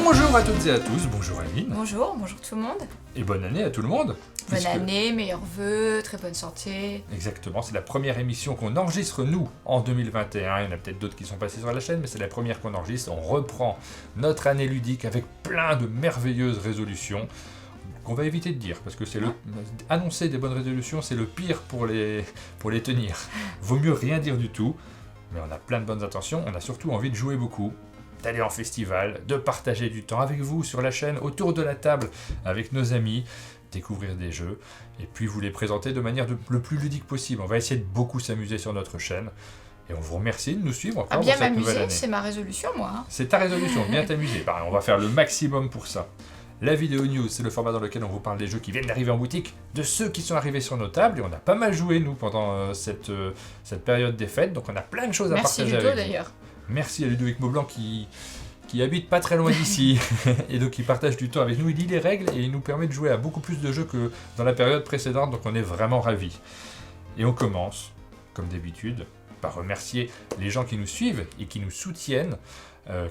Bonjour à toutes et à tous, bonjour Aline. Bonjour tout le monde. Et bonne année à tout le monde. Bonne année, meilleurs vœux, très bonne santé. Exactement, c'est la première émission qu'on enregistre nous en 2021. Il y en a peut-être d'autres qui sont passés sur la chaîne, mais c'est la première qu'on enregistre. On reprend notre année ludique avec plein de merveilleuses résolutions qu'on va éviter de dire, parce que annoncer des bonnes résolutions, c'est le pire pour les tenir. Vaut mieux rien dire du tout, mais on a plein de bonnes intentions, on a surtout envie de jouer beaucoup, d'aller en festival, de partager du temps avec vous sur la chaîne, autour de la table, avec nos amis, découvrir des jeux, et puis vous les présenter de manière le plus ludique possible. On va essayer de beaucoup s'amuser sur notre chaîne, et on vous remercie de nous suivre encore dans cette nouvelle année. C'est ma résolution, moi. Hein. C'est ta résolution, bien t'amuser. On va faire le maximum pour ça. La vidéo news, c'est le format dans lequel on vous parle des jeux qui viennent d'arriver en boutique, de ceux qui sont arrivés sur nos tables, et on a pas mal joué, nous, pendant cette période des fêtes, donc on a plein de choses à partager avec vous. Merci Ludo, d'ailleurs. Merci à Ludovic Maublanc qui habite pas très loin d'ici, et donc il partage du temps avec nous, il lit les règles, et il nous permet de jouer à beaucoup plus de jeux que dans la période précédente, donc on est vraiment ravis. Et on commence, comme d'habitude, par remercier les gens qui nous suivent et qui nous soutiennent,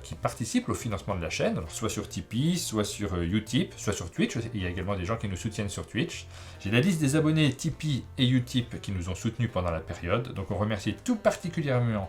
qui participent au financement de la chaîne, alors soit sur Tipeee, soit sur Utip, soit sur Twitch. Il y a également des gens qui nous soutiennent sur Twitch. J'ai la liste des abonnés Tipeee et Utip qui nous ont soutenus pendant la période, donc on remercie tout particulièrement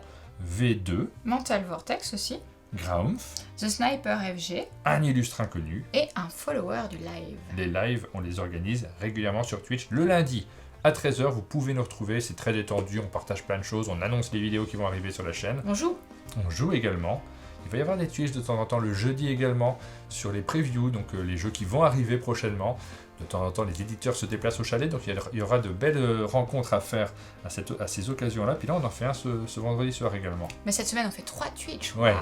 V2, Mental Vortex aussi, Graumf, The Sniper FG, un illustre inconnu, et un follower du live. Les lives, on les organise régulièrement sur Twitch le lundi. À 13h, vous pouvez nous retrouver, c'est très détendu, on partage plein de choses, on annonce les vidéos qui vont arriver sur la chaîne. On joue. On joue également. Il va y avoir des Twitch de temps en temps le jeudi également sur les previews, donc les jeux qui vont arriver prochainement. De temps en temps, les éditeurs se déplacent au chalet, donc il y aura de belles rencontres à faire à ces occasions-là. Puis là, on en fait un ce vendredi soir également. Mais cette semaine, on fait 3 Twitch. Ouais.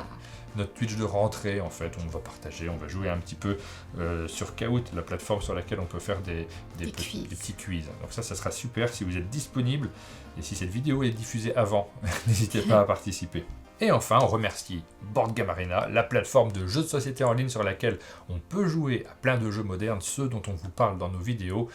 Notre Twitch de rentrée, en fait, on va partager, on va jouer un petit peu sur Kahoot, la plateforme sur laquelle on peut faire des petits quiz. Donc ça sera super si vous êtes disponible, et si cette vidéo est diffusée avant, n'hésitez pas à participer. Et enfin, on remercie Board Game Arena, la plateforme de jeux de société en ligne sur laquelle on peut jouer à plein de jeux modernes, ceux dont on vous parle dans nos vidéos,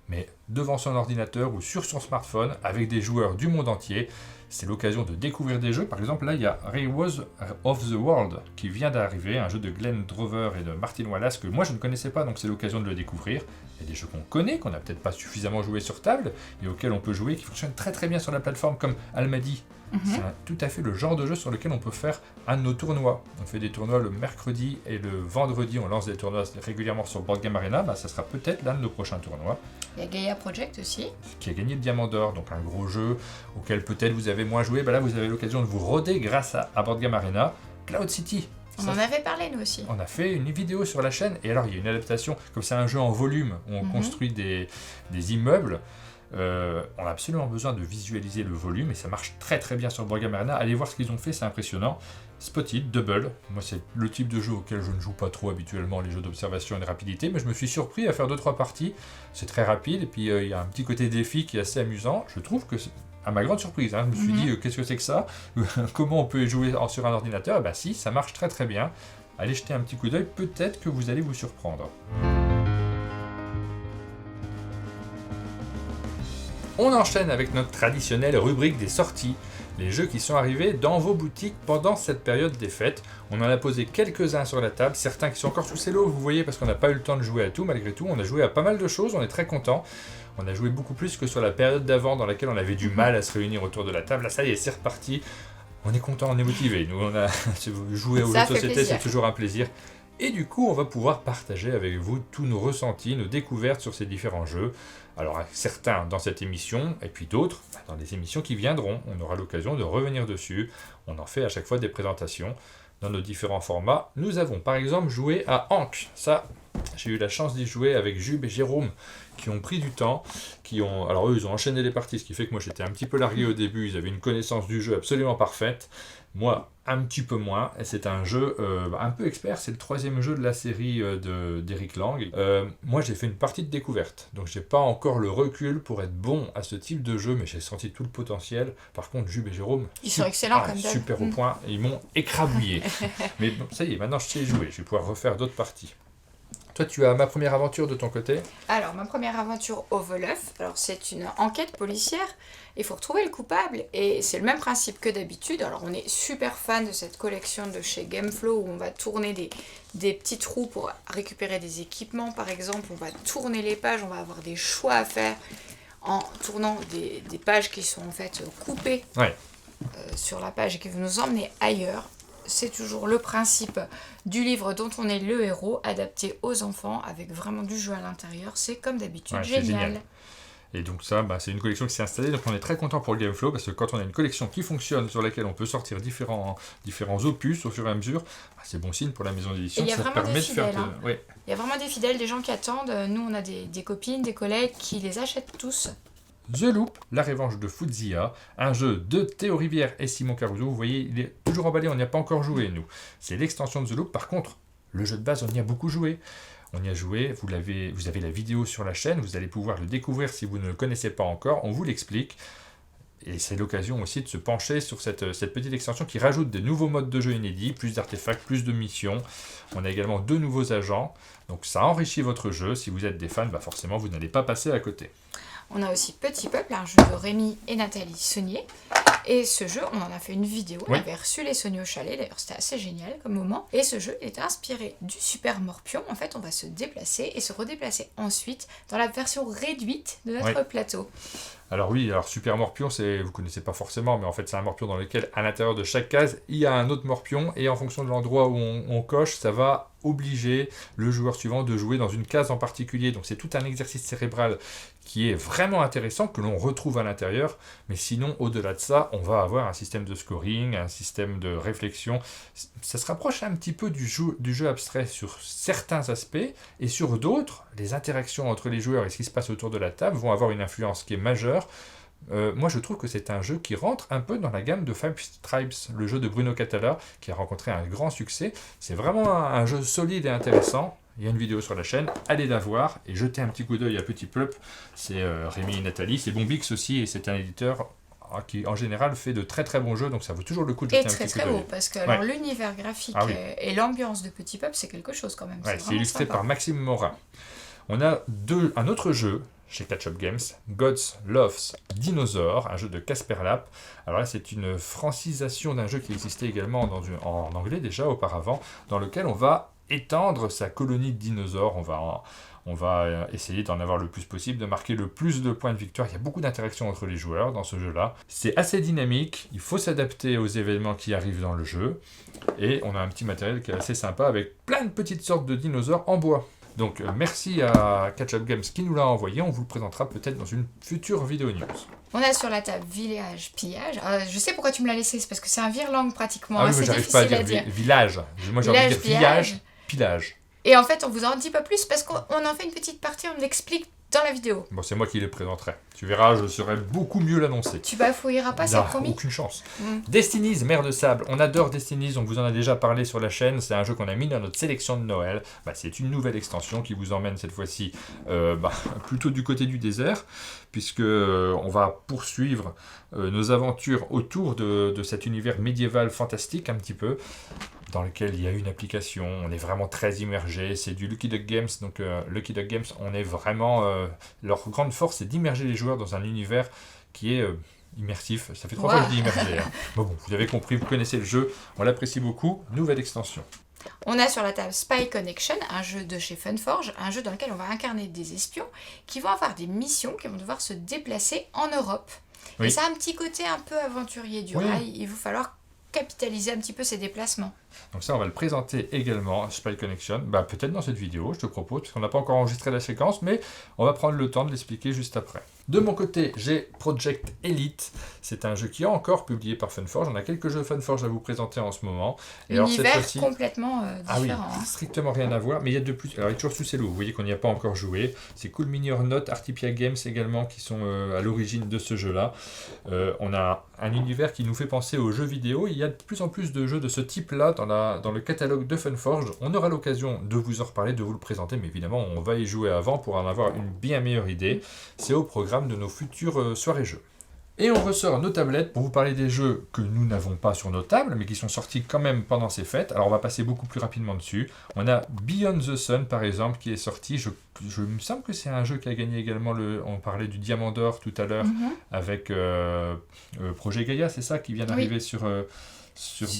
mais devant son ordinateur ou sur son smartphone, avec des joueurs du monde entier. C'est l'occasion de découvrir des jeux. Par exemple, là, il y a Heroes of the World qui vient d'arriver, un jeu de Glenn Drover et de Martin Wallace que moi je ne connaissais pas, donc c'est l'occasion de le découvrir. Il y a des jeux qu'on connaît, qu'on n'a peut-être pas suffisamment joué sur table, et auxquels on peut jouer, qui fonctionnent très très bien sur la plateforme, comme Almadi. C'est tout à fait le genre de jeu sur lequel on peut faire un de nos tournois. On fait des tournois le mercredi et le vendredi, on lance des tournois régulièrement sur Board Game Arena, ça sera peut-être l'un de nos prochains tournois. Il y a Gaia Project aussi. Qui a gagné le Diamant d'Or, donc un gros jeu auquel peut-être vous avez moins joué. Là, vous avez l'occasion de vous roder grâce à Board Game Arena. Cloud City. On en avait parlé nous aussi. On a fait une vidéo sur la chaîne, et alors il y a une adaptation, comme c'est un jeu en volume, où on construit des immeubles. On a absolument besoin de visualiser le volume, et ça marche très très bien sur Board Game Arena. Allez voir ce qu'ils ont fait, c'est impressionnant. Spotted, Double, moi c'est le type de jeu auquel je ne joue pas trop habituellement, les jeux d'observation et de rapidité, mais je me suis surpris à faire 2-3 parties. C'est très rapide, et puis il y a un petit côté défi qui est assez amusant. Je trouve que, à ma grande surprise, je me suis dit qu'est-ce que c'est que ça, comment on peut jouer sur un ordinateur. Et ben si, ça marche très très bien. Allez jeter un petit coup d'œil, peut-être que vous allez vous surprendre. On enchaîne avec notre traditionnelle rubrique des sorties, les jeux qui sont arrivés dans vos boutiques pendant cette période des fêtes. On en a posé quelques-uns sur la table, certains qui sont encore sous cello, vous voyez, parce qu'on n'a pas eu le temps de jouer à tout. Malgré tout, on a joué à pas mal de choses, on est très contents. On a joué beaucoup plus que sur la période d'avant, dans laquelle on avait du mal à se réunir autour de la table. Là, ça y est, c'est reparti. On est content, on est motivé. Nous, on a joué aux jeux de société, c'est toujours un plaisir. Et du coup, on va pouvoir partager avec vous tous nos ressentis, nos découvertes sur ces différents jeux. Alors, certains dans cette émission, et puis d'autres dans les émissions qui viendront. On aura l'occasion de revenir dessus. On en fait à chaque fois des présentations dans nos différents formats. Nous avons par exemple joué à Ankh. Ça, j'ai eu la chance d'y jouer avec Jube et Jérôme, qui ont pris du temps, alors eux, ils ont enchaîné les parties, ce qui fait que moi, j'étais un petit peu largué au début. Ils avaient une connaissance du jeu absolument parfaite. Moi, un petit peu moins, et c'est un jeu un peu expert, c'est le 3e jeu de la série d'Eric Lang. Moi j'ai fait une partie de découverte, donc j'ai pas encore le recul pour être bon à ce type de jeu, mais j'ai senti tout le potentiel. Par contre, Jube et Jérôme, ils sont excellents comme d'hab. Super au point, et ils m'ont écrabouillé. Mais bon, ça y est, maintenant je sais jouer, je vais pouvoir refaire d'autres parties. Toi, tu as ma première aventure de ton côté. Alors, ma première aventure au Voleuf, alors c'est une enquête policière. Il faut retrouver le coupable et c'est le même principe que d'habitude. Alors, on est super fan de cette collection de chez Gameflow où on va tourner des petits trous pour récupérer des équipements, par exemple. On va tourner les pages, on va avoir des choix à faire en tournant des pages qui sont en fait coupées sur la page et qui vont nous emmener ailleurs. C'est toujours le principe du livre dont on est le héros, adapté aux enfants, avec vraiment du jeu à l'intérieur. C'est comme d'habitude génial. Et donc ça, c'est une collection qui s'est installée, donc on est très content pour le Gameflow, parce que quand on a une collection qui fonctionne, sur laquelle on peut sortir différents opus au fur et à mesure, c'est bon signe pour la maison d'édition. Il y a vraiment des fidèles. Il y a vraiment des fidèles, des gens qui attendent. Nous, on a des copines, des collègues qui les achètent tous. The Loop, la revanche de Fuzia, un jeu de Théo Rivière et Simon Caruso. Vous voyez, il est toujours emballé, on n'y a pas encore joué, nous. C'est l'extension de The Loop. Par contre, le jeu de base, on y a beaucoup joué. On y a joué, vous avez la vidéo sur la chaîne, vous allez pouvoir le découvrir si vous ne le connaissez pas encore, on vous l'explique. Et c'est l'occasion aussi de se pencher sur cette petite extension qui rajoute des nouveaux modes de jeu inédits, plus d'artefacts, plus de missions. On a également 2 nouveaux agents, donc ça enrichit votre jeu. Si vous êtes des fans, forcément vous n'allez pas passer à côté. On a aussi Petit Peuple, un jeu de Rémi et Nathalie Saunier. Et ce jeu, on en a fait une vidéo, on avait reçu les Saunier au chalet, d'ailleurs c'était assez génial comme moment. Et ce jeu est inspiré du Super Morpion. En fait, on va se déplacer et se redéplacer ensuite dans la version réduite de notre plateau. Alors Super Morpion, vous connaissez pas forcément, mais en fait c'est un morpion dans lequel, à l'intérieur de chaque case, il y a un autre morpion, et en fonction de l'endroit où on coche, ça va obliger le joueur suivant de jouer dans une case en particulier. Donc c'est tout un exercice cérébral qui est vraiment intéressant, que l'on retrouve à l'intérieur, mais sinon, au-delà de ça, on va avoir un système de scoring, un système de réflexion. Ça se rapproche un petit peu du jeu abstrait sur certains aspects, et sur d'autres, les interactions entre les joueurs et ce qui se passe autour de la table vont avoir une influence qui est majeure. Moi, je trouve que c'est un jeu qui rentre un peu dans la gamme de Five Tribes, le jeu de Bruno Catala, qui a rencontré un grand succès. C'est vraiment un jeu solide et intéressant. Il y a une vidéo sur la chaîne, allez la voir et jetez un petit coup d'œil à Petit Peuple. C'est Rémi et Nathalie, c'est Bombix aussi, et c'est un éditeur qui en général fait de très très bons jeux, donc ça vaut toujours le coup de jeter un petit coup d'œil. Et très beau, parce que alors, l'univers graphique et l'ambiance de Petit Peuple, c'est quelque chose quand même. C'est illustré par Maxime Morin. On a un autre jeu chez Catch Up Games, Gods Loves Dinosaur, un jeu de Casper Lap. Alors là, c'est une francisation d'un jeu qui existait également en anglais déjà auparavant, dans lequel on va étendre sa colonie de dinosaures. On va essayer d'en avoir le plus possible, de marquer le plus de points de victoire. Il y a beaucoup d'interactions entre les joueurs dans ce jeu-là. C'est assez dynamique, il faut s'adapter aux événements qui arrivent dans le jeu. Et on a un petit matériel qui est assez sympa avec plein de petites sortes de dinosaures en bois. Donc merci à Catch Up Games qui nous l'a envoyé, on vous le présentera peut-être dans une future vidéo news. On a sur la table Village Pillage. Je sais pourquoi tu me l'as laissé, c'est parce que c'est un virelangue pratiquement. Ah oui, mais j'arrive pas à dire village. Moi j'ai envie de dire village, pillage. Et en fait, on vous en dit pas plus parce qu'on en fait une petite partie, on l'explique dans la vidéo. Bon, c'est moi qui les présenterai. Tu verras, je saurai beaucoup mieux l'annoncer. Tu bafouilleras pas, c'est promis. Aucune chance. Destiny's, Mer de Sable. On adore Destiny's, on vous en a déjà parlé sur la chaîne. C'est un jeu qu'on a mis dans notre sélection de Noël. C'est une nouvelle extension qui vous emmène cette fois-ci plutôt du côté du désert, puisque on va poursuivre nos aventures autour de cet univers médiéval fantastique un petit peu, dans lequel il y a une application, on est vraiment très immergé, c'est du Lucky Duck Games, donc Lucky Duck Games, on est vraiment, leur grande force c'est d'immerger les joueurs dans un univers qui est immersif, ça fait 3 fois que je dis immergé. Bon, vous avez compris, vous connaissez le jeu, on l'apprécie beaucoup, nouvelle extension. On a sur la table Spy Connection, un jeu de chez Funforge, un jeu dans lequel on va incarner des espions qui vont avoir des missions, qui vont devoir se déplacer en Europe. Oui. Et ça a un petit côté un peu aventurier du rail, il va falloir capitaliser un petit peu ces déplacements. Donc ça, on va le présenter également, Spy Connection, peut-être dans cette vidéo, je te propose, parce qu'on n'a pas encore enregistré la séquence, mais on va prendre le temps de l'expliquer juste après. De mon côté, j'ai Project Elite, c'est un jeu qui est encore publié par Funforge, on a quelques jeux Funforge à vous présenter en ce moment. Et univers alors, complètement différent. Ah oui, strictement rien à voir, mais il y a de plus, alors il est toujours sous cello, vous voyez qu'on n'y a pas encore joué, c'est Cool Mini or Not, Artipia Games également qui sont à l'origine de ce jeu-là. On a un univers qui nous fait penser aux jeux vidéo, il y a de plus en plus de jeux de ce type-là dans le catalogue de Funforge. On aura l'occasion de vous en reparler, de vous le présenter, mais évidemment on va y jouer avant pour en avoir une bien meilleure idée. C'est au programme de nos futures soirées jeux. Et on ressort nos tablettes pour vous parler des jeux que nous n'avons pas sur nos tables, mais qui sont sortis quand même pendant ces fêtes. Alors on va passer beaucoup plus rapidement dessus. On a Beyond the Sun par exemple qui est sorti. Je me semble que c'est un jeu qui a gagné également on parlait du Diamant d'Or tout à l'heure avec Projet Gaia, c'est ça qui vient d'arriver sur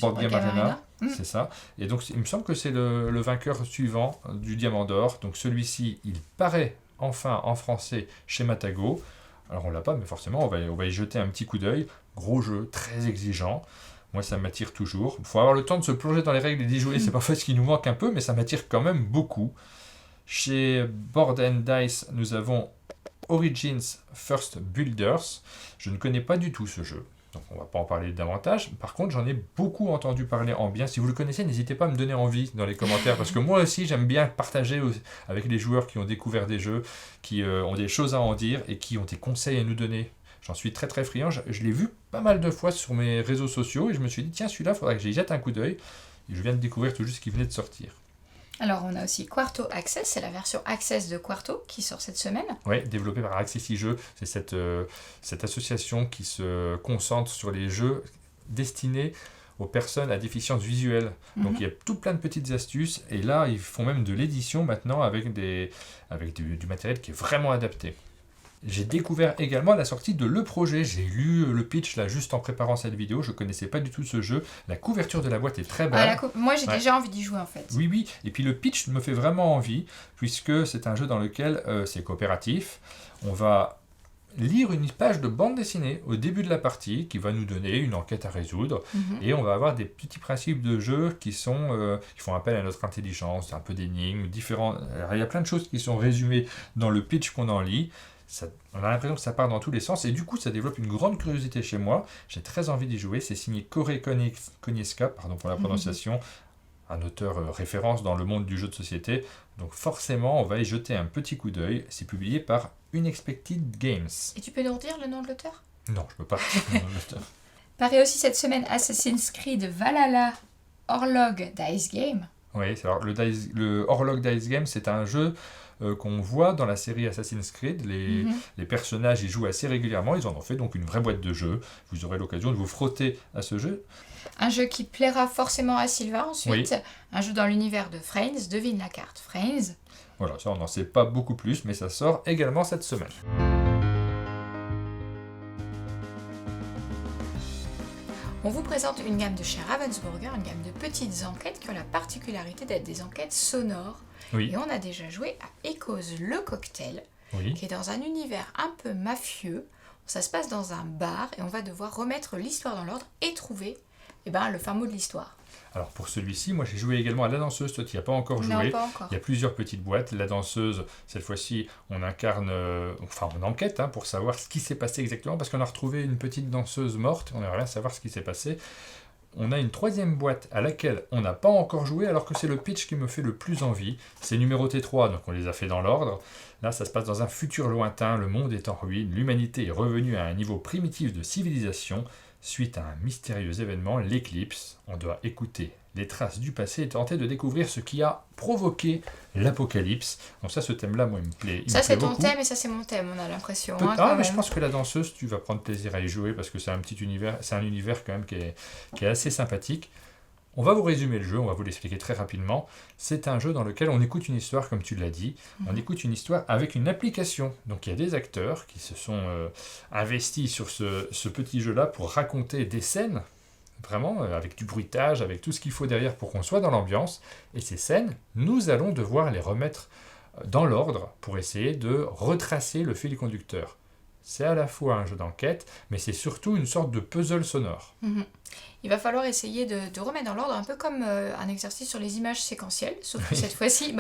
Board Game Arena. C'est ça. Et donc il me semble que c'est le vainqueur suivant du Diamant d'Or. Donc celui-ci, il paraît enfin en français chez Matago. Alors on l'a pas, mais forcément on va y jeter un petit coup d'œil. Gros jeu, très exigeant. Moi ça m'attire toujours. Il faut avoir le temps de se plonger dans les règles et d'y jouer. C'est parfois ce qui nous manque un peu, mais ça m'attire quand même beaucoup. Chez Board & Dice, nous avons Origins First Builders. Je ne connais pas du tout ce jeu. Donc on ne va pas en parler davantage. Par contre, j'en ai beaucoup entendu parler en bien. Si vous le connaissez, n'hésitez pas à me donner envie dans les commentaires. Parce que moi aussi, j'aime bien partager avec les joueurs qui ont découvert des jeux, qui ont des choses à en dire et qui ont des conseils à nous donner. J'en suis très très friand. Je l'ai vu pas mal de fois sur mes réseaux sociaux et je me suis dit, tiens, celui-là, il faudra que j'y jette un coup d'œil. Et je viens de découvrir tout juste ce qui venait de sortir. Alors, on a aussi Quarto Access, c'est la version Access de Quarto qui sort cette semaine. Oui, développé par Access Jeux. C'est cette association qui se concentre sur les jeux destinés aux personnes à déficience visuelle. Donc, il y a tout plein de petites astuces. Et là, ils font même de l'édition maintenant avec du matériel qui est vraiment adapté. J'ai découvert également la sortie de Le Projet. J'ai lu le pitch là juste en préparant cette vidéo. Je ne connaissais pas du tout ce jeu. La couverture de la boîte est très belle. Moi, j'ai déjà envie d'y jouer en fait. Oui. Et puis le pitch me fait vraiment envie puisque c'est un jeu dans lequel c'est coopératif. On va lire une page de bande dessinée au début de la partie qui va nous donner une enquête à résoudre. Et on va avoir des petits principes de jeu qui font appel à notre intelligence, un peu d'énigmes, différents. Alors, il y a plein de choses qui sont résumées dans le pitch qu'on en lit. On a l'impression que ça part dans tous les sens et du coup ça développe une grande curiosité chez moi. J'ai très envie d'y jouer. C'est signé Corey Konieska, pardon pour la prononciation, un auteur référence dans le monde du jeu de société. Donc forcément on va y jeter un petit coup d'œil. C'est publié par Unexpected Games. Et tu peux nous redire le nom de l'auteur ? Non, je peux pas. Le nom de l'auteur. Paraît aussi cette semaine Assassin's Creed Valhalla Horlog Dice Game. Oui, alors le Horlog Dice Game, c'est un jeu qu'on voit dans la série Assassin's Creed. Les personnages y jouent assez régulièrement. Ils en ont fait donc une vraie boîte de jeu. Vous aurez l'occasion de vous frotter à ce jeu. Un jeu qui plaira forcément à Sylvain ensuite. Oui. Un jeu dans l'univers de Friends. Devine la carte Friends. Voilà, ça on n'en sait pas beaucoup plus, mais ça sort également cette semaine. On vous présente une gamme de chez Ravensburger, une gamme de petites enquêtes qui ont la particularité d'être des enquêtes sonores. Oui. Et on a déjà joué à Echoes le cocktail, qui est dans un univers un peu mafieux. Ça se passe dans un bar et on va devoir remettre l'histoire dans l'ordre et trouver le fin mot de l'histoire. Alors pour celui-ci, moi j'ai joué également à La Danseuse, toi tu n'y as pas encore joué. Non, pas encore. Il y a plusieurs petites boîtes. La Danseuse, cette fois-ci, on incarne, on enquête pour savoir ce qui s'est passé exactement, parce qu'on a retrouvé une petite danseuse morte, on aimerait bien savoir ce qui s'est passé. On a une troisième boîte à laquelle on n'a pas encore joué, alors que c'est le pitch qui me fait le plus envie. C'est numéroté 3, donc on les a fait dans l'ordre. Là, ça se passe dans un futur lointain, le monde est en ruine, l'humanité est revenue à un niveau primitif de civilisation. Suite à un mystérieux événement, l'éclipse, on doit écouter les traces du passé et tenter de découvrir ce qui a provoqué l'apocalypse. Donc ça, ce thème-là, moi, il me plaît. Ça, c'est ton thème et ça, c'est mon thème, on a l'impression. Mais je pense que La Danseuse, tu vas prendre plaisir à y jouer parce que c'est un petit univers, c'est un univers quand même qui est assez sympathique. On va vous résumer le jeu, on va vous l'expliquer très rapidement. C'est un jeu dans lequel on écoute une histoire, comme tu l'as dit. On écoute une histoire avec une application. Donc il y a des acteurs qui se sont investis sur ce petit jeu-là pour raconter des scènes, vraiment avec du bruitage, avec tout ce qu'il faut derrière pour qu'on soit dans l'ambiance. Et ces scènes, nous allons devoir les remettre dans l'ordre pour essayer de retracer le fil conducteur. C'est à la fois un jeu d'enquête, mais c'est surtout une sorte de puzzle sonore. Il va falloir essayer de remettre dans l'ordre, un peu comme un exercice sur les images séquentielles, sauf que cette fois-ci,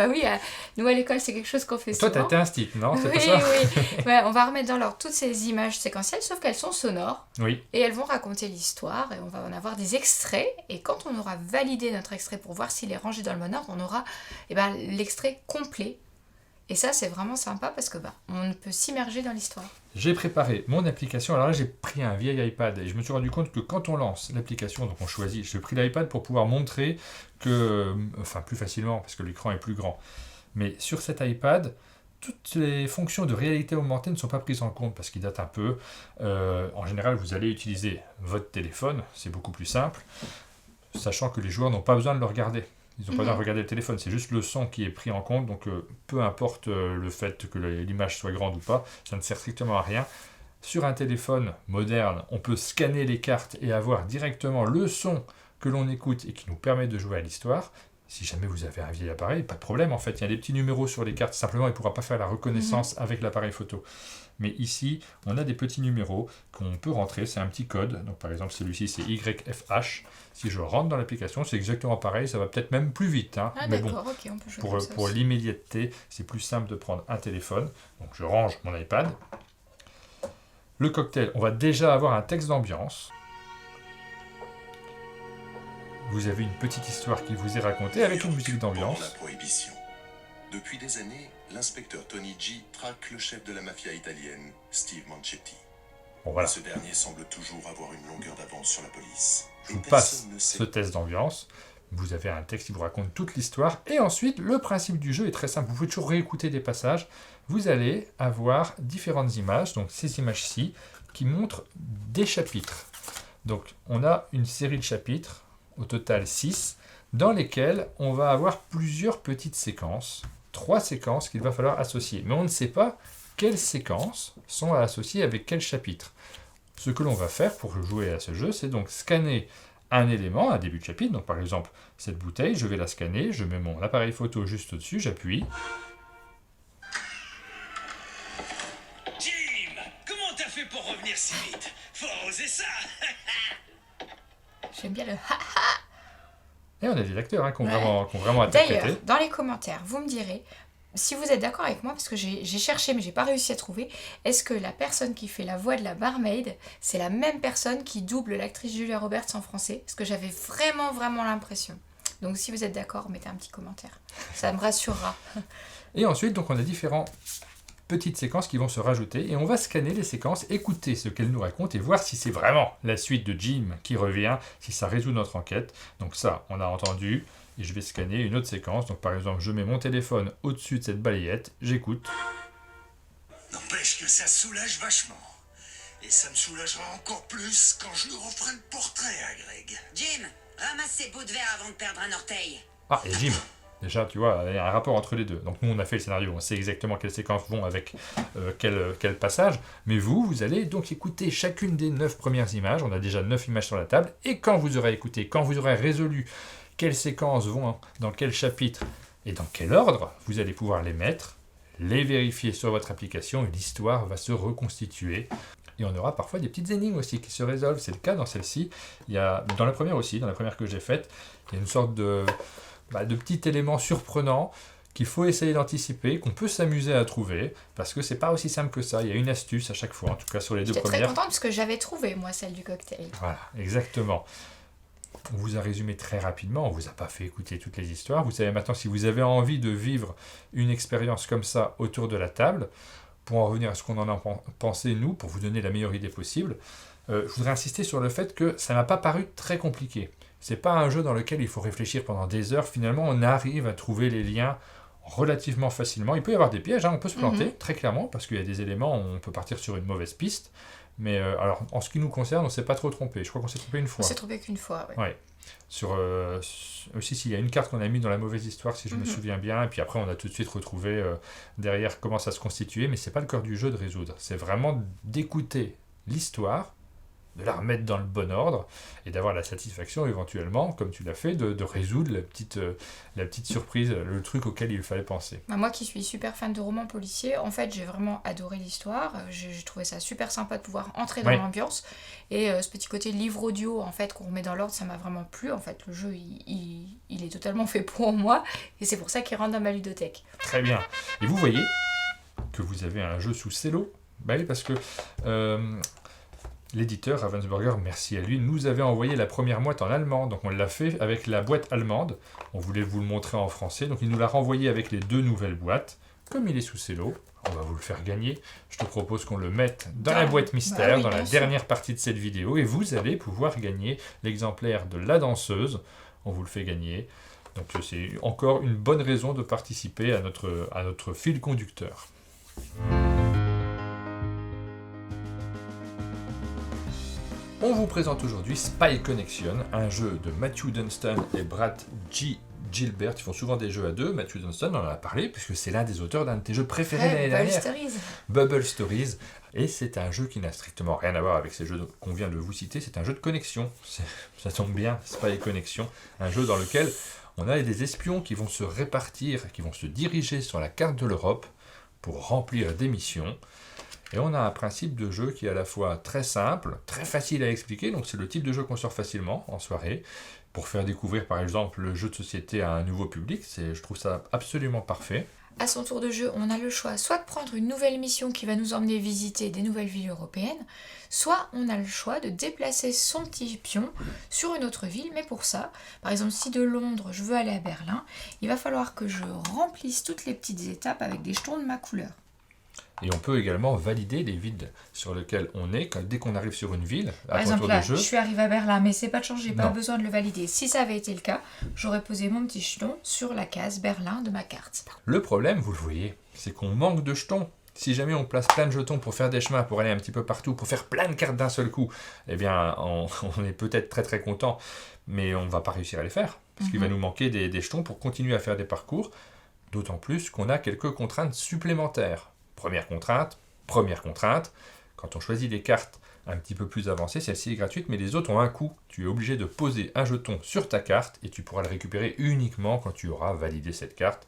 nous à l'école, c'est quelque chose qu'on fait souvent. Toi, t'as été instit, non ? C'est oui, pas ça ? Oui. On va remettre dans l'ordre toutes ces images séquentielles, sauf qu'elles sont sonores. Oui. Et elles vont raconter l'histoire, et on va en avoir des extraits. Et quand on aura validé notre extrait pour voir s'il est rangé dans le bon ordre, on aura l'extrait complet. Et ça, c'est vraiment sympa parce que on peut s'immerger dans l'histoire. J'ai préparé mon application. Alors là, j'ai pris un vieil iPad et je me suis rendu compte que quand on lance l'application, donc on choisit, j'ai pris l'iPad pour pouvoir montrer que, plus facilement parce que l'écran est plus grand. Mais sur cet iPad, toutes les fonctions de réalité augmentée ne sont pas prises en compte parce qu'ils datent un peu. En général, vous allez utiliser votre téléphone, c'est beaucoup plus simple, sachant que les joueurs n'ont pas besoin de le regarder. Ils n'ont pas besoin de regarder le téléphone, c'est juste le son qui est pris en compte, donc peu importe le fait que l'image soit grande ou pas, ça ne sert strictement à rien. Sur un téléphone moderne, on peut scanner les cartes et avoir directement le son que l'on écoute et qui nous permet de jouer à l'histoire. Si jamais vous avez un vieil appareil, pas de problème en fait, il y a des petits numéros sur les cartes, simplement il ne pourra pas faire la reconnaissance avec l'appareil photo. Mais ici, on a des petits numéros qu'on peut rentrer, c'est un petit code, donc par exemple celui-ci c'est YFH, si je rentre dans l'application c'est exactement pareil, ça va peut-être même plus vite, hein. Ah Mais d'accord, bon, ok, on peut jouer comme ça pour aussi. l'immédiateté, c'est plus simple de prendre un téléphone, donc je range mon iPad. Le cocktail, on va déjà avoir un texte d'ambiance. Vous avez une petite histoire qui vous est racontée avec une musique Pendant la d'ambiance. Prohibition. Depuis des années, l'inspecteur Tony G traque le chef de la mafia italienne, Steve Manchetti. Bon voilà, Ce dernier semble toujours avoir une longueur d'avance sur la police. je Et vous passe personne ne sait ce test d'ambiance. Vous avez un texte qui vous raconte toute l'histoire. Et ensuite, le principe du jeu est très simple. Vous pouvez toujours réécouter des passages. Vous allez avoir différentes images, donc ces images-ci, qui montrent des chapitres. Donc, on a une série de chapitres, au total 6, dans lesquels on va avoir plusieurs petites séquences, 3 séquences qu'il va falloir associer. Mais on ne sait pas quelles séquences sont à associer avec quel chapitre. Ce que l'on va faire pour jouer à ce jeu, c'est donc scanner un élément, un début de chapitre. Donc par exemple, cette bouteille, je vais la scanner, je mets mon appareil photo juste au-dessus, j'appuie. Jim, comment t'as fait pour revenir si vite? Faut oser ça. J'aime bien le Et on a des acteurs qui ont Ouais. vraiment interprété. D'ailleurs, dans les commentaires, vous me direz si vous êtes d'accord avec moi, parce que j'ai cherché mais j'ai pas réussi à trouver, est-ce que la personne qui fait la voix de la barmaid, c'est la même personne qui double l'actrice Julia Roberts en français? Parce que j'avais vraiment l'impression. Donc si vous êtes d'accord, mettez un petit commentaire. Ça me rassurera. Et ensuite, donc, on a différentes petites séquences qui vont se rajouter et on va scanner les séquences, écouter ce qu'elles nous racontent et voir si c'est vraiment la suite de Jim qui revient, si ça résout notre enquête. Donc ça, on a entendu et je vais scanner une autre séquence. Donc par exemple, je mets mon téléphone au-dessus de cette balayette, j'écoute. N'empêche que ça soulage vachement. Et ça me soulagera encore plus quand je lui referai le portrait à Greg. Jim, ramasse ces bouts de verre avant de perdre un orteil. Ah, et Jim. Déjà, tu vois, il y a un rapport entre les deux. Donc nous, on a fait le scénario, on sait exactement quelles séquences vont avec quel passage. Mais vous allez donc écouter chacune des 9 premières images. On a déjà 9 images sur la table. Et quand vous aurez écouté, quand vous aurez résolu quelles séquences vont dans quel chapitre et dans quel ordre, vous allez pouvoir les mettre, les vérifier sur votre application et l'histoire va se reconstituer. Et on aura parfois des petites énigmes aussi qui se résolvent. C'est le cas dans celle-ci. Il y a, dans la première aussi, dans la première que j'ai faite, il y a une sorte de petits éléments surprenants qu'il faut essayer d'anticiper, qu'on peut s'amuser à trouver, parce que c'est pas aussi simple que ça. Il y a une astuce à chaque fois, en tout cas sur les 2 J'étais très premières. contente parce que j'avais trouvé, moi, celle du cocktail. Voilà, exactement. On vous a résumé très rapidement, on vous a pas fait écouter toutes les histoires. Vous savez maintenant si vous avez envie de vivre une expérience comme ça autour de la table, pour en revenir à ce qu'on en a pensé nous, pour vous donner la meilleure idée possible, je voudrais insister sur le fait que ça m'a pas paru très compliqué. C'est pas un jeu dans lequel il faut réfléchir pendant des heures. Finalement, on arrive à trouver les liens relativement facilement. Il peut y avoir des pièges, on peut se planter, très clairement, parce qu'il y a des éléments où on peut partir sur une mauvaise piste. Mais alors, en ce qui nous concerne, on ne s'est pas trop trompé. Je crois qu'on s'est trompé une On fois. s'est trompé qu'une fois, ouais. Ouais. Aussi, s'il y a une carte qu'on a mis dans la mauvaise histoire, si je me souviens bien, et puis après, on a tout de suite retrouvé derrière comment ça se constituait, mais c'est pas le cœur du jeu de résoudre. C'est vraiment d'écouter l'histoire, de la remettre dans le bon ordre et d'avoir la satisfaction éventuellement, comme tu l'as fait, de résoudre la petite surprise, le truc auquel il fallait penser. Bah, moi qui suis super fan de romans policiers, en fait j'ai vraiment adoré l'histoire, j'ai trouvé ça super sympa de pouvoir entrer dans l'ambiance et ce petit côté livre audio en fait qu'on remet dans l'ordre, ça m'a vraiment plu. En fait le jeu il est totalement fait pour moi et c'est pour ça qu'il rentre dans ma ludothèque. Très bien. Et vous voyez que vous avez un jeu sous cello. Bah oui, parce que l'éditeur Ravensburger, merci à lui, nous avait envoyé la première boîte en allemand. Donc on l'a fait avec la boîte allemande. On voulait vous le montrer en français. Donc il nous l'a renvoyé avec les 2 nouvelles boîtes. Comme il est sous cello, on va vous le faire gagner. Je te propose qu'on le mette dans la boîte mystère, dans la dernière partie de cette vidéo. Et vous allez pouvoir gagner l'exemplaire de La Danseuse. On vous le fait gagner. Donc c'est encore une bonne raison de participer à notre fil conducteur. On vous présente aujourd'hui Spy Connection, un jeu de Matthew Dunstan et Brad Gilbert. Ils font souvent des jeux à deux. Matthew Dunstan, on en a parlé, puisque c'est l'un des auteurs d'un de tes jeux préférés l'année dernière. Bubble Stories. Et c'est un jeu qui n'a strictement rien à voir avec ces jeux qu'on vient de vous citer. C'est un jeu de connexion. Ça tombe bien, Spy Connection. Un jeu dans lequel on a des espions qui vont se répartir, qui vont se diriger sur la carte de l'Europe pour remplir des missions. Et on a un principe de jeu qui est à la fois très simple, très facile à expliquer. Donc c'est le type de jeu qu'on sort facilement en soirée. Pour faire découvrir par exemple le jeu de société à un nouveau public, je trouve ça absolument parfait. À son tour de jeu, on a le choix soit de prendre une nouvelle mission qui va nous emmener visiter des nouvelles villes européennes, soit on a le choix de déplacer son petit pion sur une autre ville. Mais pour ça, par exemple si de Londres je veux aller à Berlin, il va falloir que je remplisse toutes les petites étapes avec des jetons de ma couleur. Et on peut également valider les villes sur lesquelles on est dès qu'on arrive sur une ville. Par exemple, là, je suis arrivée à Berlin, mais c'est pas de chance, j'ai pas besoin de le valider. Si ça avait été le cas, j'aurais posé mon petit jeton sur la case Berlin de ma carte. Le problème, vous le voyez, c'est qu'on manque de jetons. Si jamais on place plein de jetons pour faire des chemins, pour aller un petit peu partout, pour faire plein de cartes d'un seul coup, eh bien, on est peut-être très très content, mais on ne va pas réussir à les faire, parce qu'il va nous manquer des jetons pour continuer à faire des parcours, d'autant plus qu'on a quelques contraintes supplémentaires. Première contrainte, quand on choisit des cartes un petit peu plus avancées, celle-ci est gratuite, mais les autres ont un coût. Tu es obligé de poser un jeton sur ta carte et tu pourras le récupérer uniquement quand tu auras validé cette carte.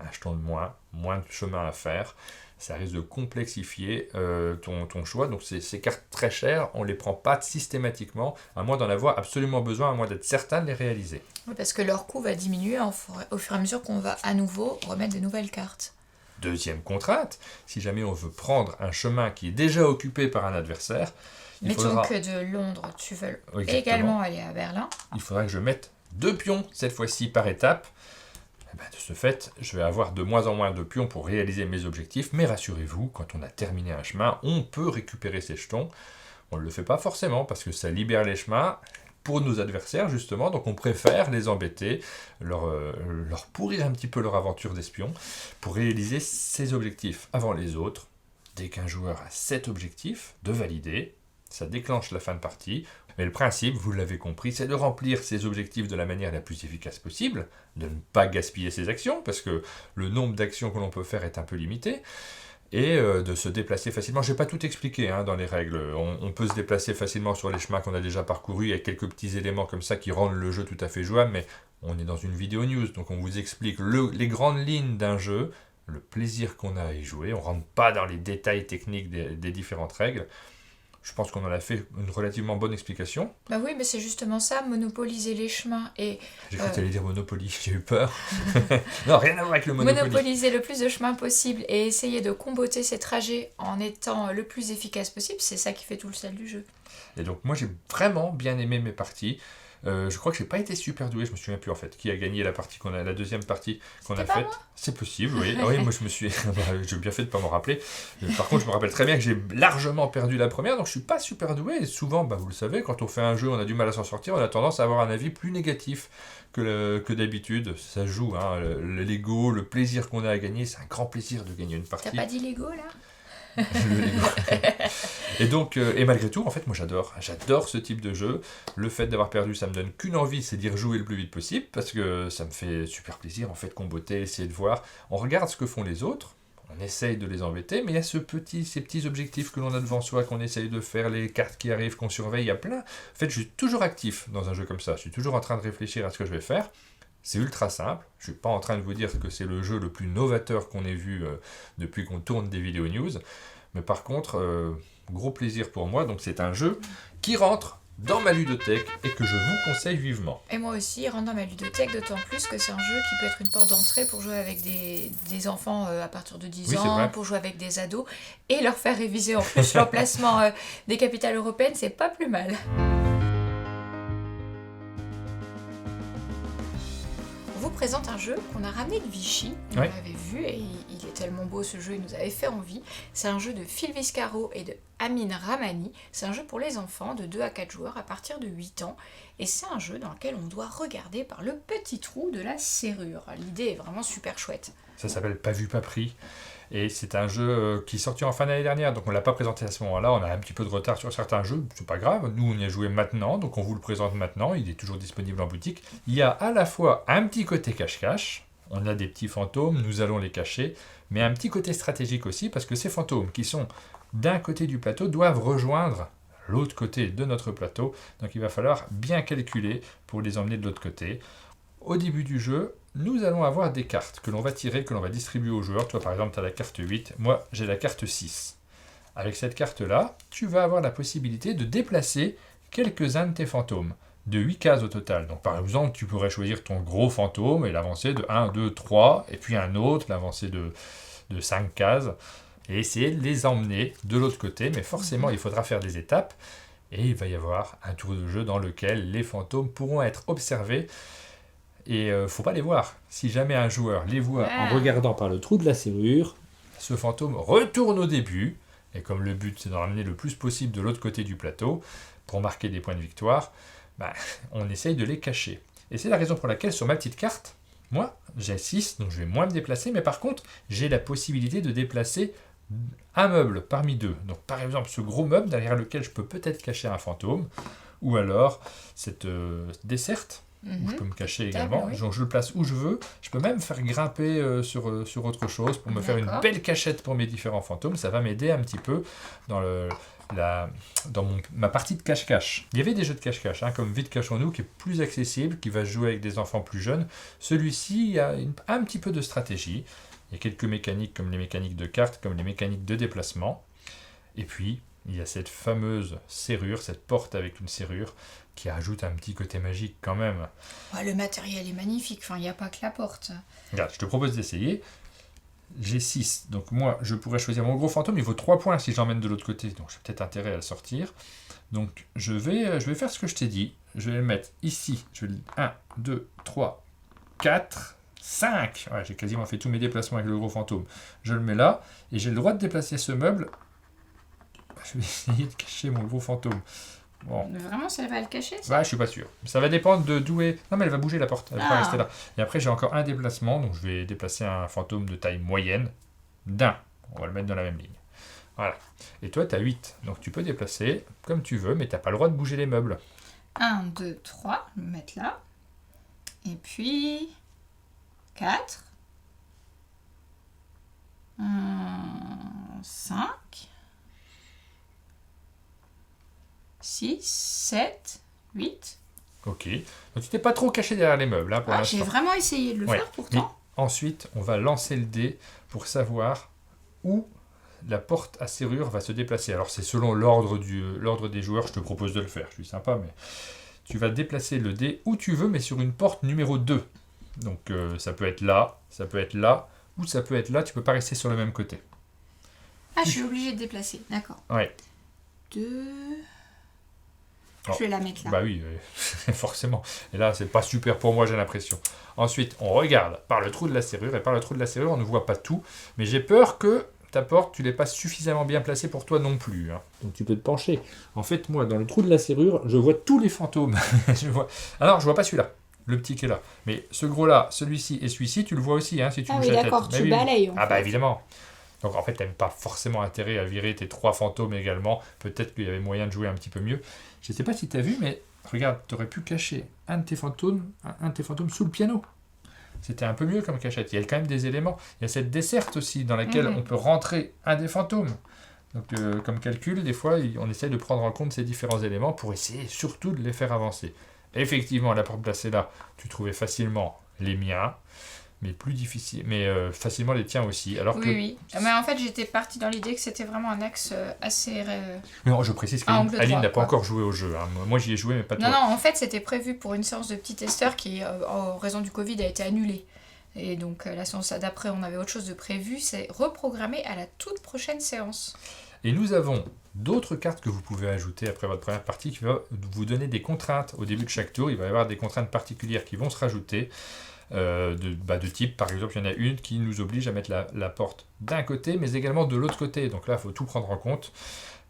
Un jeton de moins de chemin à faire, ça risque de complexifier ton choix. Donc ces cartes très chères, on ne les prend pas systématiquement, à moins d'en avoir absolument besoin, à moins d'être certain de les réaliser. Oui, parce que leur coût va diminuer au fur et à mesure qu'on va à nouveau remettre de nouvelles cartes. Deuxième contrainte, si jamais on veut prendre un chemin qui est déjà occupé par un adversaire, mettons que de Londres, tu veux également aller à Berlin. Il faudra que je mette 2 pions, cette fois-ci par étape. Et de ce fait, je vais avoir de moins en moins de pions pour réaliser mes objectifs, mais rassurez-vous, quand on a terminé un chemin, on peut récupérer ses jetons. On ne le fait pas forcément, parce que ça libère les chemins pour nos adversaires, justement, donc on préfère les embêter, leur pourrir un petit peu leur aventure d'espion, pour réaliser ses objectifs avant les autres. Dès qu'un joueur a 7 objectifs, de valider, ça déclenche la fin de partie. Mais le principe, vous l'avez compris, c'est de remplir ses objectifs de la manière la plus efficace possible, de ne pas gaspiller ses actions, parce que le nombre d'actions que l'on peut faire est un peu limité, et de se déplacer facilement. Je n'ai pas tout expliqué dans les règles. On peut se déplacer facilement sur les chemins qu'on a déjà parcourus. Il y a quelques petits éléments comme ça qui rendent le jeu tout à fait jouable, mais on est dans une vidéo news, donc on vous explique les grandes lignes d'un jeu, le plaisir qu'on a à y jouer. On ne rentre pas dans les détails techniques des différentes règles. Je pense qu'on en a fait une relativement bonne explication. Bah oui, mais c'est justement ça, monopoliser les chemins et... J'ai cru que tu allais dire Monopoly, j'ai eu peur. Non, rien à voir avec le Monopoly. Monopoliser le plus de chemins possible et essayer de comboter ces trajets en étant le plus efficace possible, c'est ça qui fait tout le sel du jeu. Et donc moi j'ai vraiment bien aimé mes parties. Je crois que j'ai pas été super doué, je me souviens plus en fait. Qui a gagné la deuxième partie qu'on a faite? C'est possible, oui. Ah oui, moi j'ai bien fait de pas m'en rappeler. Par contre, je me rappelle très bien que j'ai largement perdu la première, donc je suis pas super doué. Et souvent, vous le savez, quand on fait un jeu, on a du mal à s'en sortir, on a tendance à avoir un avis plus négatif que d'habitude. Ça joue, l'ego, le plaisir qu'on a à gagner, c'est un grand plaisir de gagner une partie. T'as pas dit l'ego là? Et donc, et malgré tout, en fait, moi j'adore ce type de jeu. Le fait d'avoir perdu, ça me donne qu'une envie, c'est d'y rejouer le plus vite possible, parce que ça me fait super plaisir, en fait, comboter, essayer de voir. On regarde ce que font les autres, on essaye de les embêter, mais il y a ces petits objectifs que l'on a devant soi, qu'on essaye de faire, les cartes qui arrivent, qu'on surveille, il y a plein. En fait, je suis toujours actif dans un jeu comme ça, je suis toujours en train de réfléchir à ce que je vais faire. C'est ultra simple, je ne suis pas en train de vous dire que c'est le jeu le plus novateur qu'on ait vu depuis qu'on tourne des vidéos news, mais par contre, gros plaisir pour moi, donc c'est un jeu qui rentre dans ma ludothèque et que je vous conseille vivement. Et moi aussi, il rentre dans ma ludothèque, d'autant plus que c'est un jeu qui peut être une porte d'entrée pour jouer avec des enfants à partir de 10 ans, pour jouer avec des ados, et leur faire réviser en plus l'emplacement des capitales européennes, c'est pas plus présente un jeu qu'on a ramené de Vichy. On Ouais. l'avait vu et il est tellement beau ce jeu, il nous avait fait envie. C'est un jeu de Phil Viscaro et de Amin Ramani. C'est un jeu pour les enfants de 2 à 4 joueurs à partir de 8 ans. Et c'est un jeu dans lequel on doit regarder par le petit trou de la serrure. L'idée est vraiment super chouette. Ça s'appelle Pas vu, pas pris. Et c'est un jeu qui est sorti en fin d'année dernière, donc on ne l'a pas présenté à ce moment-là. On a un petit peu de retard sur certains jeux, c'est pas grave. Nous, on y a joué maintenant, donc on vous le présente maintenant. Il est toujours disponible en boutique. Il y a à la fois un petit côté cache-cache, on a des petits fantômes, nous allons les cacher, mais un petit côté stratégique aussi, parce que ces fantômes qui sont d'un côté du plateau doivent rejoindre l'autre côté de notre plateau. Donc il va falloir bien calculer pour les emmener de l'autre côté. Au début du jeu, nous allons avoir des cartes que l'on va tirer, que l'on va distribuer aux joueurs. Toi, par exemple, tu as la carte 8, moi, j'ai la carte 6. Avec cette carte-là, tu vas avoir la possibilité de déplacer quelques-uns de tes fantômes, de 8 cases au total. Donc, par exemple, tu pourrais choisir ton gros fantôme et l'avancer de 1, 2, 3, et puis un autre, l'avancer de 5 cases, et essayer de les emmener de l'autre côté. Mais forcément, il faudra faire des étapes, et il va y avoir un tour de jeu dans lequel les fantômes pourront être observés. Et faut pas les voir. Si jamais un joueur les voit en regardant par le trou de la serrure, ce fantôme retourne au début. Et comme le but c'est d'en ramener le plus possible de l'autre côté du plateau pour marquer des points de victoire, on essaye de les cacher. Et c'est la raison pour laquelle sur ma petite carte, moi j'ai 6, donc je vais moins me déplacer, mais par contre j'ai la possibilité de déplacer un meuble parmi 2. Donc par exemple ce gros meuble derrière lequel je peux peut-être cacher un fantôme, ou alors cette desserte, où je peux me cacher également. Oui. Donc je le place où je veux. Je peux même faire grimper sur autre chose pour me faire une belle cachette pour mes différents fantômes. Ça va m'aider un petit peu dans ma partie de cache-cache. Il y avait des jeux de cache-cache, comme Vite Cachons-nous, qui est plus accessible, qui va se jouer avec des enfants plus jeunes. Celui-ci, il y a un petit peu de stratégie. Il y a quelques mécaniques, comme les mécaniques de cartes, comme les mécaniques de déplacement. Et puis, il y a cette fameuse serrure, cette porte avec une serrure, qui ajoute un petit côté magique quand même. Ouais, le matériel est magnifique, enfin, il n'y a pas que la porte. Regarde, je te propose d'essayer. J'ai 6, donc moi je pourrais choisir mon gros fantôme, il vaut 3 points si je l'emmène de l'autre côté, donc j'ai peut-être intérêt à le sortir. Donc je vais faire ce que je t'ai dit, je vais le mettre ici, 1, 2, 3, 4, 5. Ouais, j'ai quasiment fait tous mes déplacements avec le gros fantôme. Je le mets là, et j'ai le droit de déplacer ce meuble. Je vais essayer de cacher mon gros fantôme. Bon. Mais vraiment, ça va le cacher, ça? Ouais, je suis pas sûr. Ça va dépendre de d'où est... Non, mais elle va bouger la porte, elle va pas rester là. Et après, j'ai encore un déplacement, donc je vais déplacer un fantôme de taille moyenne d'un. On va le mettre dans la même ligne. Voilà. Et toi, tu as 8, donc tu peux déplacer comme tu veux, mais tu n'as pas le droit de bouger les meubles. 1, 2, 3, je vais me mettre là. Et puis 4. 5. 6, 7, 8. Ok. Donc tu t'es pas trop caché derrière les meubles pour l'instant. J'ai vraiment essayé de le faire pourtant. Mais ensuite, on va lancer le dé pour savoir où la porte à serrure va se déplacer. Alors c'est selon l'ordre des joueurs, je te propose de le faire, je suis sympa, mais tu vas déplacer le dé où tu veux, mais sur une porte numéro 2. Donc ça peut être là, ça peut être là, ou ça peut être là, tu peux pas rester sur le même côté. Ah, je suis obligée de déplacer, d'accord. Ouais. 2... Je vais la mettre là. Bah oui, forcément. Et là, c'est pas super pour moi, j'ai l'impression. Ensuite, on regarde par le trou de la serrure, et par le trou de la serrure, on ne voit pas tout, mais j'ai peur que ta porte, tu l'aies pas suffisamment bien placée pour toi non plus. Donc tu peux te pencher. En fait, moi, dans le trou de la serrure, je vois tous les fantômes. Alors, je vois pas celui-là, le petit qui est là. Mais ce gros-là, celui-ci et celui-ci, tu le vois aussi, si tu bouges la tête. D'accord, tu balayes. Ah bah évidemment. Donc en fait, tu n'as pas forcément intérêt à virer tes 3 fantômes également. Peut-être qu'il y avait moyen de jouer un petit peu mieux. Je ne sais pas si tu as vu, mais regarde, tu aurais pu cacher un de tes fantômes sous le piano. C'était un peu mieux comme cachette. Il y a quand même des éléments. Il y a cette desserte aussi dans laquelle on peut rentrer un des fantômes. Donc comme calcul, des fois, on essaie de prendre en compte ces différents éléments pour essayer surtout de les faire avancer. Effectivement, la porte placée là, tu trouvais facilement les miens. Mais plus difficile, mais facilement les tiens aussi. Alors oui. Mais en fait, j'étais partie dans l'idée que c'était vraiment un axe assez... Non, je précise qu'Aline n'a pas encore joué au jeu. Moi, j'y ai joué, mais pas toi. Non, en fait, c'était prévu pour une séance de petits testeurs qui, en raison du Covid, a été annulée. Et donc, la séance d'après, on avait autre chose de prévu. C'est reprogrammé à la toute prochaine séance. Et nous avons d'autres cartes que vous pouvez ajouter après votre première partie qui va vous donner des contraintes au début de chaque tour. Il va y avoir des contraintes particulières qui vont se rajouter. de type, par exemple, il y en a une qui nous oblige à mettre la porte d'un côté, mais également de l'autre côté. Donc là, il faut tout prendre en compte.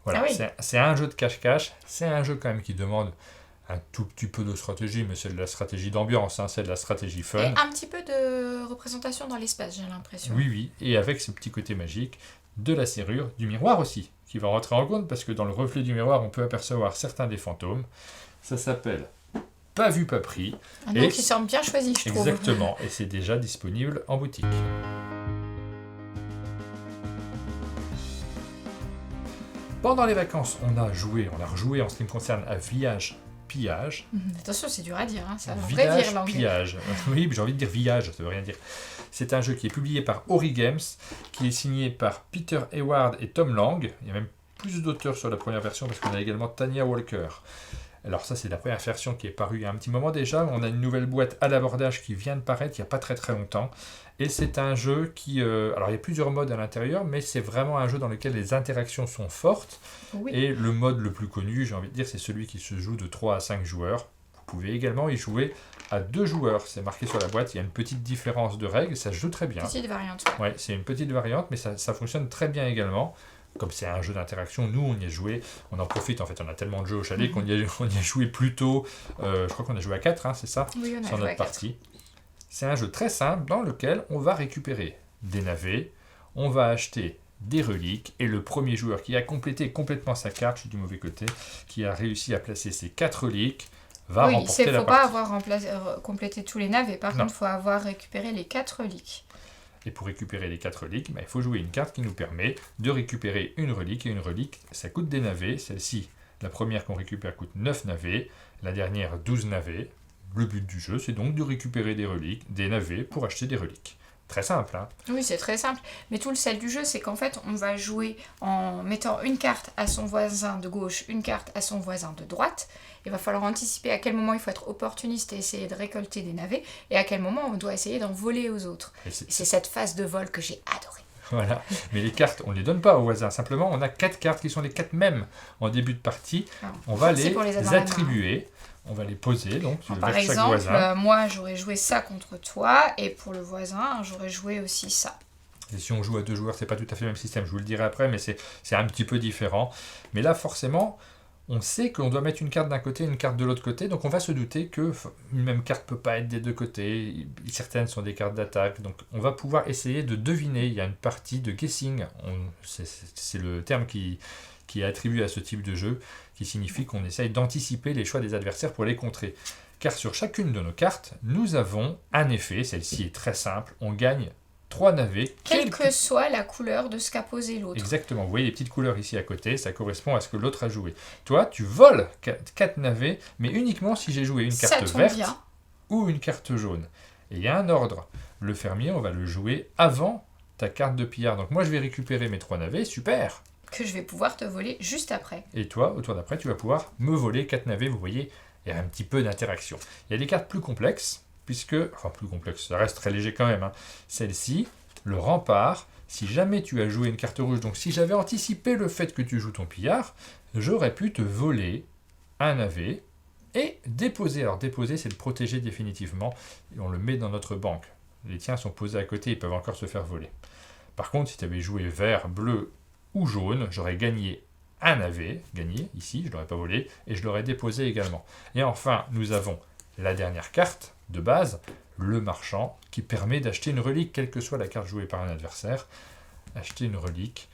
Voilà, c'est un jeu de cache-cache, c'est un jeu quand même qui demande un tout petit peu de stratégie, mais c'est de la stratégie d'ambiance, c'est de la stratégie fun. Et un petit peu de représentation dans l'espace, j'ai l'impression. Oui, et avec ce petit côté magique de la serrure, du miroir aussi, qui va rentrer en compte, parce que dans le reflet du miroir, on peut apercevoir certains des fantômes. Ça s'appelle Pas vu, pas pris. Un nom qui semble bien choisi, je trouve. Exactement, et c'est déjà disponible en boutique. Pendant les vacances, on a rejoué en ce qui me concerne à Village Pillage. Attention, c'est dur à dire, hein, ça va Village dire l'anglais. Pillage. Oui, mais j'ai envie de dire Village, ça veut rien dire. C'est un jeu qui est publié par Ori Games, qui est signé par Peter Hayward et Tom Lang. Il y a même plus d'auteurs sur la première version parce qu'on a également Tanya Walker. Alors ça, c'est la première version qui est parue il y a un petit moment déjà. On a une nouvelle boîte à l'abordage qui vient de paraître il n'y a pas très très longtemps. Et c'est un jeu qui... alors il y a plusieurs modes à l'intérieur, mais c'est vraiment un jeu dans lequel les interactions sont fortes. Oui. Et le mode le plus connu, j'ai envie de dire, c'est celui qui se joue de 3 à 5 joueurs. Vous pouvez également y jouer à 2 joueurs. C'est marqué sur la boîte, il y a une petite différence de règles, ça se joue très bien. Petite variante. Ouais, c'est une petite variante, mais ça fonctionne très bien également. Comme c'est un jeu d'interaction, nous on y a joué, on en profite en fait, on a tellement de jeux au chalet qu'on y a joué plus tôt, je crois qu'on a joué à 4, c'est ça ? Oui, on a sur joué notre à 4. partie. C'est un jeu très simple dans lequel on va récupérer des navets, on va acheter des reliques, et le premier joueur qui a complété complètement sa carte, je suis du mauvais côté, qui a réussi à placer ses 4 reliques, va remporter la partie. Il ne faut pas avoir complété tous les navets, par contre il faut avoir récupéré les 4 reliques. Et pour récupérer les 4 reliques, il faut jouer une carte qui nous permet de récupérer une relique. Et une relique, ça coûte des navets. Celle-ci, la première qu'on récupère coûte 9 navets. La dernière, 12 navets. Le but du jeu, c'est donc de récupérer des reliques, des navets pour acheter des reliques. Très simple, hein ? Oui, c'est très simple. Mais tout le sel du jeu, c'est qu'en fait, on va jouer en mettant une carte à son voisin de gauche, une carte à son voisin de droite. Il va falloir anticiper à quel moment il faut être opportuniste et essayer de récolter des navets, et à quel moment on doit essayer d'en voler aux autres. Et c'est cette phase de vol que j'ai adorée. Voilà, mais les cartes, on ne les donne pas aux voisins. Simplement, on a 4 cartes qui sont les 4 mêmes en début de partie. On va les attribuer. On va les poser donc par vers chaque voisin. Par exemple, moi j'aurais joué ça contre toi, et pour le voisin, j'aurais joué aussi ça. Et si on joue à 2 joueurs, c'est pas tout à fait le même système, je vous le dirai après, mais c'est un petit peu différent. Mais là, forcément, on sait qu'on doit mettre une carte d'un côté et une carte de l'autre côté, donc on va se douter qu'une même carte peut pas être des 2 côtés. Certaines sont des cartes d'attaque, donc on va pouvoir essayer de deviner. Il y a une partie de guessing, c'est le terme qui est attribué à ce type de jeu, qui signifie qu'on essaye d'anticiper les choix des adversaires pour les contrer. Car sur chacune de nos cartes, nous avons un effet, celle-ci est très simple, on gagne 3 navets. Quelle que soit la couleur de ce qu'a posé l'autre. Exactement, vous voyez les petites couleurs ici à côté, ça correspond à ce que l'autre a joué. Toi, tu voles 4 navets, mais uniquement si j'ai joué une carte verte ou une carte jaune. Et il y a un ordre. Le fermier, on va le jouer avant ta carte de pillard. Donc moi, je vais récupérer mes 3 navets, super. Que je vais pouvoir te voler juste après. Et toi, au tour d'après, tu vas pouvoir me voler 4 navets. Vous voyez, il y a un petit peu d'interaction. Il y a des cartes plus complexes, plus complexes, ça reste très léger quand même. Celle-ci, le rempart, si jamais tu as joué une carte rouge, donc si j'avais anticipé le fait que tu joues ton pillard, j'aurais pu te voler un navet et déposer. Alors déposer, c'est le protéger définitivement, et on le met dans notre banque. Les tiens sont posés à côté, ils peuvent encore se faire voler. Par contre, si tu avais joué vert, bleu ou jaune, j'aurais gagné un navet, ici, je ne l'aurais pas volé, et je l'aurais déposé également. Et enfin, nous avons la dernière carte de base, le marchand, qui permet d'acheter une relique, quelle que soit la carte jouée par un adversaire. Acheter une relique,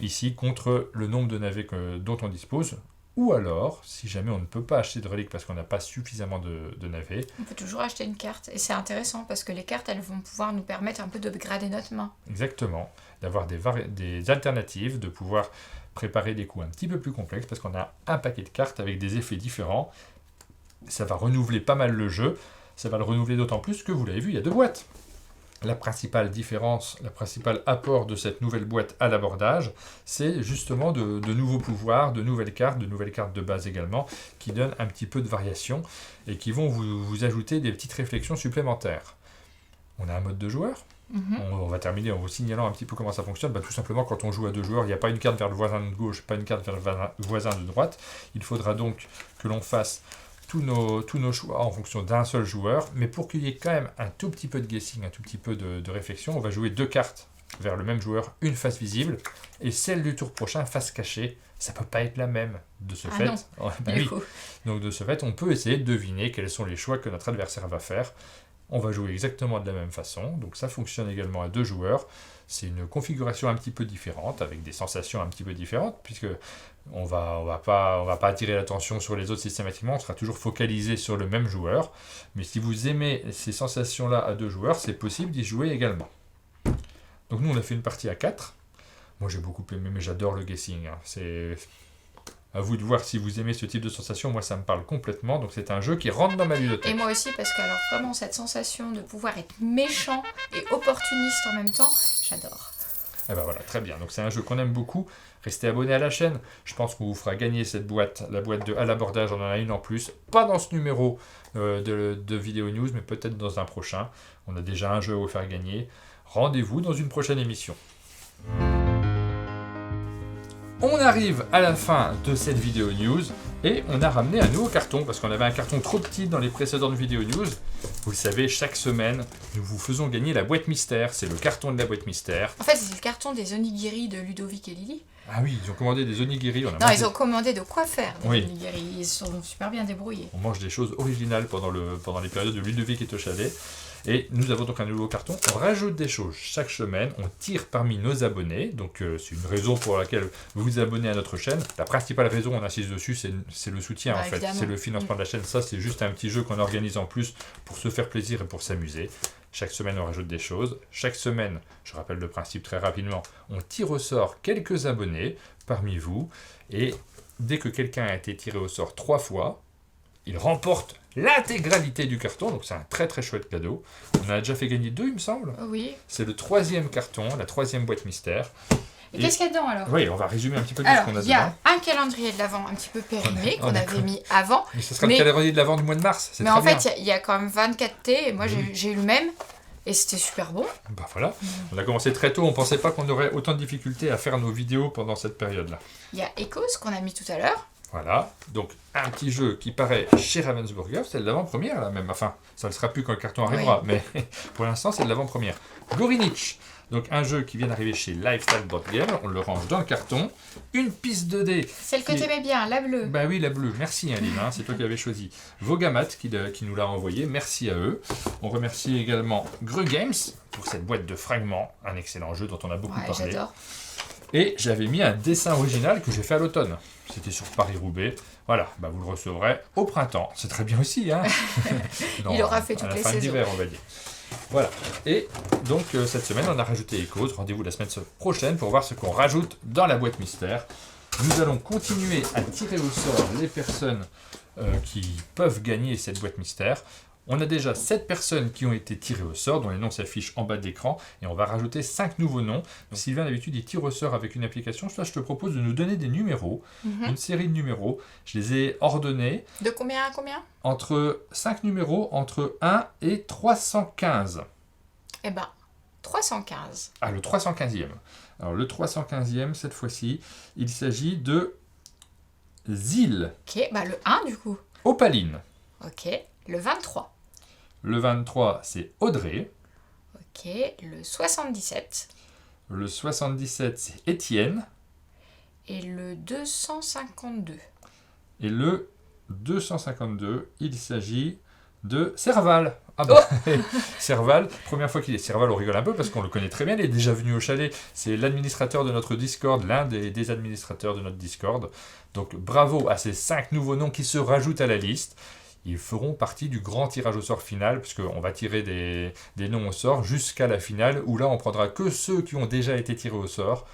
ici, contre le nombre de navets dont on dispose. Ou alors, si jamais on ne peut pas acheter de relique parce qu'on n'a pas suffisamment de navets... On peut toujours acheter une carte. Et c'est intéressant parce que les cartes, elles vont pouvoir nous permettre un peu de grader notre main. Exactement. D'avoir des alternatives, de pouvoir préparer des coups un petit peu plus complexes parce qu'on a un paquet de cartes avec des effets différents. Ça va renouveler pas mal le jeu. Ça va le renouveler d'autant plus que, vous l'avez vu, il y a 2 boîtes. La principale différence, le principal apport de cette nouvelle boîte à l'abordage, c'est justement de nouveaux pouvoirs, de nouvelles cartes de base également, qui donnent un petit peu de variation et qui vont vous ajouter des petites réflexions supplémentaires. On a un mode de joueur. On va terminer en vous signalant un petit peu comment ça fonctionne. Tout simplement, quand on joue à 2 joueurs, il n'y a pas une carte vers le voisin de gauche, pas une carte vers le voisin de droite. Il faudra donc que l'on fasse tous nos choix en fonction d'un seul joueur, mais pour qu'il y ait quand même un tout petit peu de guessing, un tout petit peu de réflexion, on va jouer 2 cartes vers le même joueur, une face visible, et celle du tour prochain, face cachée. Ça peut pas être la même. De ce fait, non. Ouais, bah oui. Donc de ce fait, on peut essayer de deviner quels sont les choix que notre adversaire va faire. On va jouer exactement de la même façon, donc ça fonctionne également à 2 joueurs. C'est une configuration un petit peu différente, avec des sensations un petit peu différentes, puisque on va pas attirer l'attention sur les autres systématiquement, on sera toujours focalisé sur le même joueur. Mais si vous aimez ces sensations-là à 2 joueurs, c'est possible d'y jouer également. Donc nous, on a fait une partie à 4. Moi, j'ai beaucoup aimé, mais j'adore le guessing. C'est à vous de voir si vous aimez ce type de sensation. Moi, ça me parle complètement. Donc c'est un jeu qui rentre dans ma ludothèque. Et moi aussi, parce que alors vraiment, cette sensation de pouvoir être méchant et opportuniste en même temps, j'adore. Et ben voilà, très bien. Donc c'est un jeu qu'on aime beaucoup. Restez abonnés à la chaîne. Je pense qu'on vous fera gagner cette boîte, la boîte de À l'abordage. On en a une en plus. Pas dans ce numéro de Vidéo News, mais peut-être dans un prochain. On a déjà un jeu à vous faire gagner. Rendez-vous dans une prochaine émission. On arrive à la fin de cette vidéo news et on a ramené un nouveau carton parce qu'on avait un carton trop petit dans les précédentes vidéos news. Vous le savez, chaque semaine, nous vous faisons gagner la boîte mystère. C'est le carton de la boîte mystère. En fait, c'est le carton des onigiri de Ludovic et Lily. Ah oui, ils ont commandé des onigiri. Ils ont commandé de quoi faire des onigiri. Ils sont super bien débrouillés. On mange des choses originales pendant les périodes de Ludovic est au chalet. Et nous avons donc un nouveau carton. On rajoute des choses chaque semaine. On tire parmi nos abonnés. Donc c'est une raison pour laquelle vous vous abonnez à notre chaîne. La principale raison, on insiste dessus, c'est le soutien en fait. C'est le financement de la chaîne. Ça, c'est juste un petit jeu qu'on organise en plus pour se faire plaisir et pour s'amuser. Chaque semaine, on rajoute des choses. Chaque semaine, je rappelle le principe très rapidement, on tire au sort quelques abonnés parmi vous. Et dès que quelqu'un a été tiré au sort 3 fois, il remporte l'intégralité du carton, donc c'est un très très chouette cadeau. On a déjà fait gagner 2, il me semble. Oui. C'est le 3e carton, la 3e boîte mystère. Et qu'est-ce qu'il y a dedans alors? Oui, on va résumer un petit peu ce qu'on a dedans. Il y a un calendrier de l'Avent un petit peu périmé qu'on avait mis avant. Mais ce sera le calendrier de l'Avent du mois de mars. Mais en fait, il y a quand même 24 thés et moi j'ai eu le même. Et c'était super bon. Bah voilà, on a commencé très tôt, on pensait pas qu'on aurait autant de difficultés à faire nos vidéos pendant cette période-là. Il y a Ecos qu'on a mis tout à l'heure. Voilà, donc un petit jeu qui paraît chez Ravensburger, c'est de l'avant-première là même, enfin ça ne le sera plus quand le carton arrivera, mais pour l'instant c'est de l'avant-première. Gorinich, donc un jeu qui vient d'arriver chez Lifestyle Board Game, on le range dans le carton. Une piste 2D. Celle que tu aimais bien, la bleue. Bah oui, la bleue, merci Aline, c'est toi qui avais choisi. Vogamat qui nous l'a envoyé, merci à eux. On remercie également Greux Games pour cette boîte de fragments, un excellent jeu dont on a beaucoup parlé. J'adore. Et j'avais mis un dessin original que j'ai fait à l'automne. C'était sur Paris-Roubaix. Voilà, bah vous le recevrez au printemps. C'est très bien aussi, hein. Il aura fait toutes les saisons. À la fin d'hiver, on va dire. Voilà. Et donc, cette semaine, on a rajouté Ecos. Rendez-vous la semaine prochaine pour voir ce qu'on rajoute dans la boîte mystère. Nous allons continuer à tirer au sort les personnes qui peuvent gagner cette boîte mystère. On a déjà 7 personnes qui ont été tirées au sort, dont les noms s'affichent en bas de l'écran, et on va rajouter 5 nouveaux noms. Donc, Sylvain, d'habitude, il tire au sort avec une application. Là, je te propose de nous donner des numéros, une série de numéros. Je les ai ordonnés. De combien à combien? Entre 5 numéros, entre 1 et 315. Eh ben, 315. Ah, le 315e. Alors, le 315e, cette fois-ci, il s'agit de Zil. Ok, bah le 1 du coup. Opaline. Ok, le 23. Le 23, c'est Audrey. Ok, le 77. Le 77, c'est Étienne. Et le 252. Et le 252, il s'agit de Serval. Ah bah, Serval, première fois qu'il est Serval, on rigole un peu parce qu'on le connaît très bien, il est déjà venu au chalet. C'est l'administrateur de notre Discord, l'un des administrateurs de notre Discord. Donc bravo à ces 5 nouveaux noms qui se rajoutent à la liste. Ils feront partie du grand tirage au sort final, puisqu'on va tirer des noms au sort jusqu'à la finale, où là on prendra que ceux qui ont déjà été tirés au sort.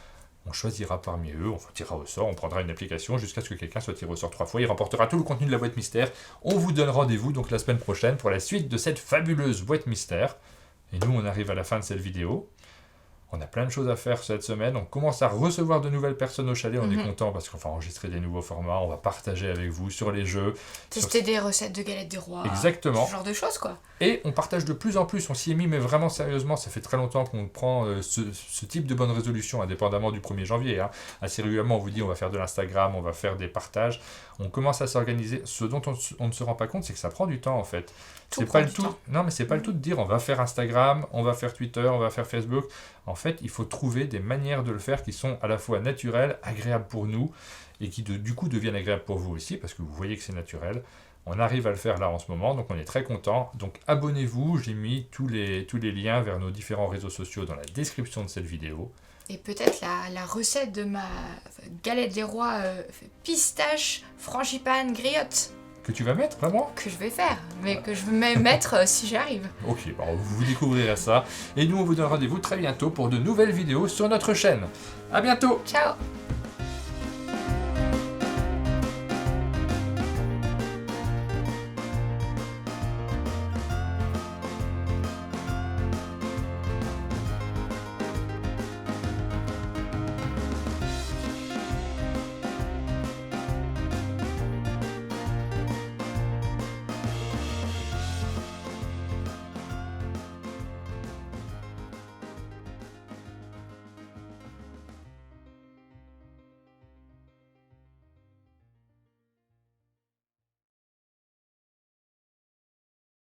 On choisira parmi eux, on tirera au sort, on prendra une application jusqu'à ce que quelqu'un soit tiré au sort 3 fois. Il remportera tout le contenu de la boîte mystère. On vous donne rendez-vous donc la semaine prochaine pour la suite de cette fabuleuse boîte mystère. Et nous, on arrive à la fin de cette vidéo. On a plein de choses à faire cette semaine. On commence à recevoir de nouvelles personnes au chalet. On est content parce qu'on va enregistrer des nouveaux formats. On va partager avec vous sur les jeux. Tester des recettes de galettes des rois. Exactement. Ce genre de choses, quoi. Et on partage de plus en plus. On s'y est mis, mais vraiment sérieusement. Ça fait très longtemps qu'on prend ce type de bonne résolution, indépendamment du 1er janvier. Hein. Assez régulièrement, on vous dit on va faire de l'Instagram, on va faire des partages. On commence à s'organiser. Ce dont on ne se rend pas compte, c'est que ça prend du temps, en fait. C'est pas le tout. Non, mais c'est pas le tout de dire on va faire Instagram, on va faire Twitter, on va faire Facebook. En fait, il faut trouver des manières de le faire qui sont à la fois naturelles, agréables pour nous et qui du coup deviennent agréables pour vous aussi parce que vous voyez que c'est naturel. On arrive à le faire là en ce moment, donc on est très content. Donc abonnez-vous, j'ai mis tous les liens vers nos différents réseaux sociaux dans la description de cette vidéo. Et peut-être la recette de ma galette des rois pistache, frangipane, griotte. Que tu vas mettre, vraiment ? Que je vais faire, mais que je vais mettre si j'y arrive. Ok, bon, vous découvrirez ça. Et nous, on vous donne rendez-vous très bientôt pour de nouvelles vidéos sur notre chaîne. À bientôt ! Ciao.